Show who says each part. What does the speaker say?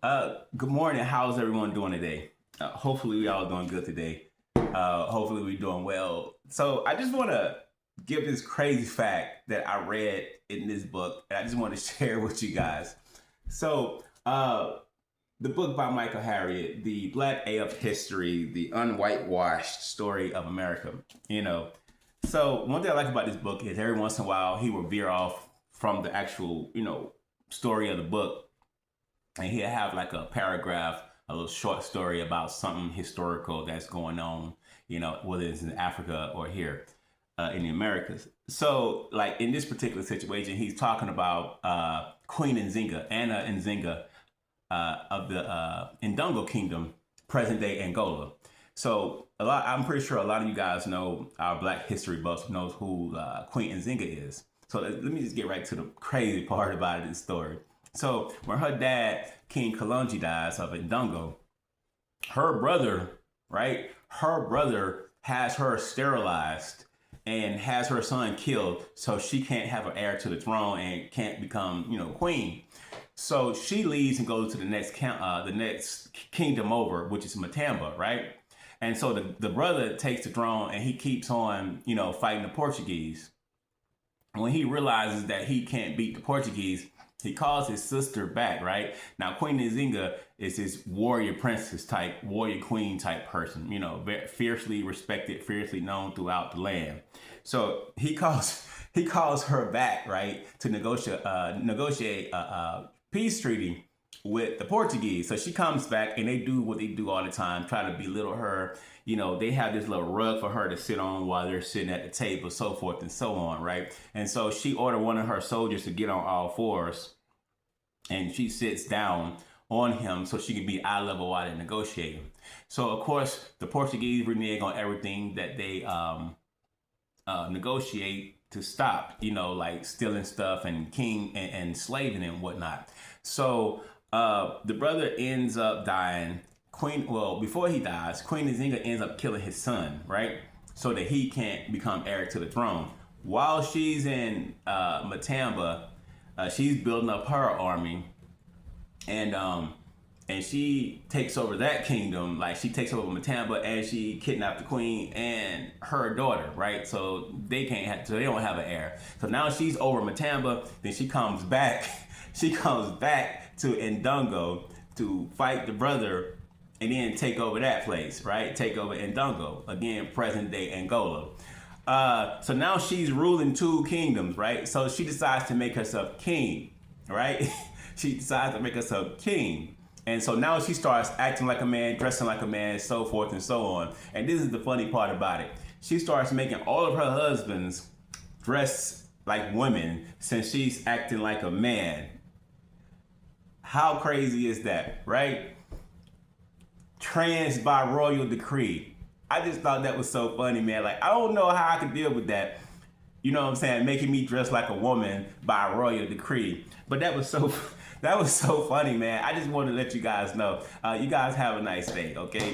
Speaker 1: Good morning. How's everyone doing today? Hopefully, we all doing good today. Hopefully, we're doing well. So, I just want to give this crazy fact that I read in this book, and I just want to share with you guys. So, the book by Michael Harriot, The Black A of History, the Unwhitewashed Story of America. You know, so one thing I like about this book is every once in a while he will veer off from the actual, story of the book, and he'll have like a paragraph, a little short story about something historical that's going on, whether it's in Africa or here in the Americas. So, like in this particular situation, he's talking about Queen Nzinga, Anna Nzinga, of the Ndongo Kingdom, present day Angola. So, I'm pretty sure a lot of you guys know, our Black history buffs knows who Queen Nzinga is. So let me just get right to the crazy part about this story. So when her dad, King Kalonji, dies of Ndongo, her brother, right? Her brother has her sterilized and has her son killed, so she can't have an heir to the throne and can't become, queen. So she leaves and goes to the next kingdom over, which is Matamba, right? And so the brother takes the throne and he keeps on, fighting the Portuguese. When he realizes that he can't beat the Portuguese, he calls his sister back, right? Now, Queen Nzinga is his warrior princess type, warrior queen type person, very fiercely respected, fiercely known throughout the land. So he calls her back, right, to negotiate a peace treaty with the Portuguese. So she comes back and they do what they do all the time, try to belittle her. They have this little rug for her to sit on while they're sitting at the table, so forth and so on, right? And so she ordered one of her soldiers to get on all fours, and she sits down on him so she can be eye level while they're negotiating. So, of course, the Portuguese renege on everything that they negotiate to stop, like stealing stuff and and slaving and whatnot. So the brother ends up dying. Before he dies, Queen Nzinga ends up killing his son, right? So that he can't become heir to the throne. While she's in Matamba, she's building up her army, and she takes over that kingdom. Like she takes over Matamba, and she kidnapped the queen and her daughter, right? So they don't have an heir. So now she's over Matamba. Then she comes back. She comes back to Ndongo to fight the brother and then take over that place, right? Take over Ndongo, again, present day Angola. So now she's ruling two kingdoms, right? So she decides to make herself king, right? She decides to make herself king. And so now she starts acting like a man, dressing like a man, so forth and so on. And this is the funny part about it. She starts making all of her husbands dress like women since she's acting like a man. How crazy is that, right? Trans by royal decree. I just thought that was so funny, man. Like, I don't know how I could deal with that. You know what I'm saying? Making me dress like a woman by royal decree. But that was so funny, man. I just wanted to let you guys know. You guys have a nice day, okay?